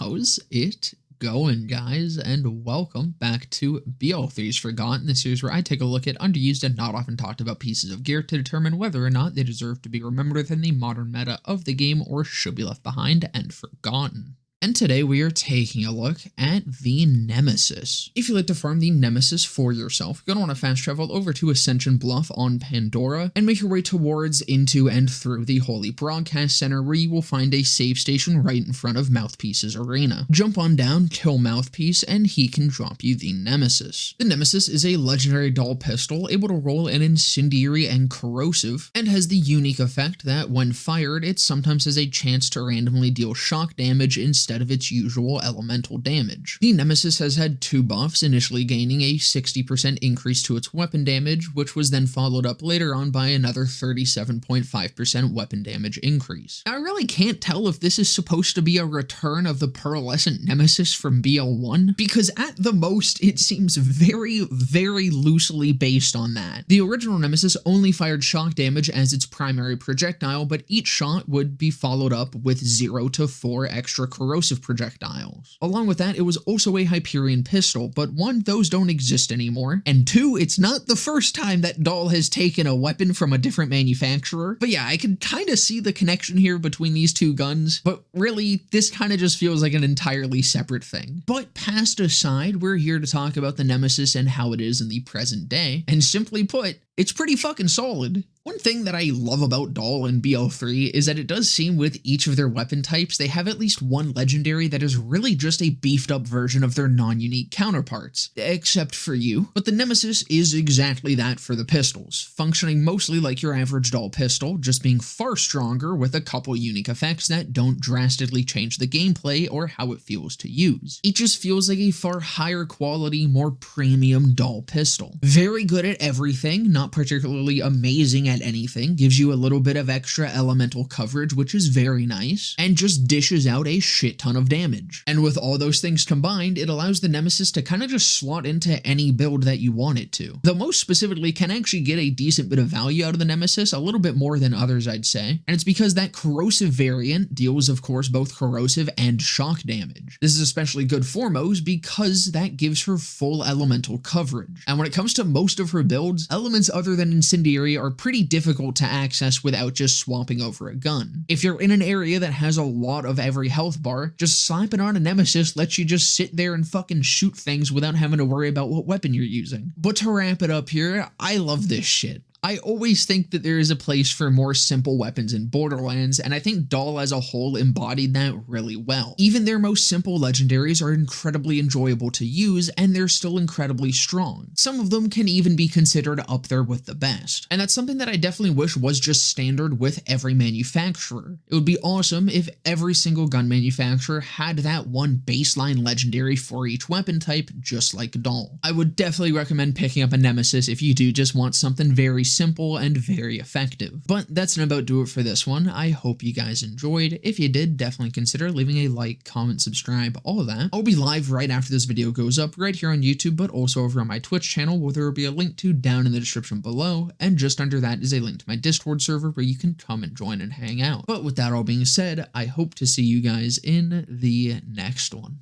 How's it going, guys? And welcome back to BL3's Forgotten, the series where I take a look at underused and not often talked about pieces of gear to determine whether or not they deserve to be remembered within the modern meta of the game or should be left behind and forgotten. And today we are taking a look at the Nemesis. If you like to farm the Nemesis for yourself, you're going to want to fast travel over to Ascension Bluff on Pandora and make your way towards, into, and through the Holy Broadcast Center, where you will find a save station right in front of Mouthpiece's arena. Jump on down, kill Mouthpiece, and he can drop you the Nemesis. The Nemesis is a legendary Dahl pistol able to roll an incendiary and corrosive, and has the unique effect that when fired, it sometimes has a chance to randomly deal shock damage instead of its usual elemental damage. The Nemesis has had two buffs, initially gaining a 60% increase to its weapon damage, which was then followed up later on by another 37.5% weapon damage increase. Now, I really can't tell if this is supposed to be a return of the pearlescent Nemesis from BL1, because at the most, it seems very, very loosely based on that. The original Nemesis only fired shock damage as its primary projectile, but each shot would be followed up with 0 to 4 extra corrosive projectiles. Along with that, it was also a Hyperion pistol, but one, those don't exist anymore, and two, it's not the first time that Dahl has taken a weapon from a different manufacturer. But yeah, I can kind of see the connection here between these two guns, but really, this kind of just feels like an entirely separate thing. But past aside, we're here to talk about the Nemesis and how it is in the present day, and simply put, it's pretty fucking solid. One thing that I love about Dahl and BL3 is that it does seem with each of their weapon types, they have at least one legendary that is really just a beefed up version of their non-unique counterparts, except for you. But the Nemesis is exactly that for the pistols, functioning mostly like your average Dahl pistol, just being far stronger with a couple unique effects that don't drastically change the gameplay or how it feels to use. It just feels like a far higher quality, more premium Dahl pistol. Very good at everything, not particularly amazing at anything, gives you a little bit of extra elemental coverage, which is very nice, and just dishes out a shit ton of damage. And with all those things combined, it allows the Nemesis to kind of just slot into any build that you want it to. Though most specifically can actually get a decent bit of value out of the Nemesis, a little bit more than others I'd say, and it's because that corrosive variant deals of course both corrosive and shock damage. This is especially good for Moze because that gives her full elemental coverage, and when it comes to most of her builds, elements other than incendiary are pretty difficult to access without just swapping over a gun. If you're in an area that has a lot of every health bar, just slapping on a Nemesis lets you just sit there and fucking shoot things without having to worry about what weapon you're using. But to wrap it up here, I love this shit. I always think that there is a place for more simple weapons in Borderlands, and I think Dahl as a whole embodied that really well. Even their most simple legendaries are incredibly enjoyable to use, and they're still incredibly strong. Some of them can even be considered up there with the best. And that's something that I definitely wish was just standard with every manufacturer. It would be awesome if every single gun manufacturer had that one baseline legendary for each weapon type, just like Dahl. I would definitely recommend picking up a Nemesis if you do just want something very simple and very effective. But that's about do it for this one. I hope you guys enjoyed. If you did, definitely consider leaving a like, comment, subscribe, all of that. I'll be live right after this video goes up right here on YouTube, but also over on my Twitch channel, where there will be a link to down in the description below, and just under that is a link to my Discord server where you can come and join and hang out. But with that all being said, I hope to see you guys in the next one.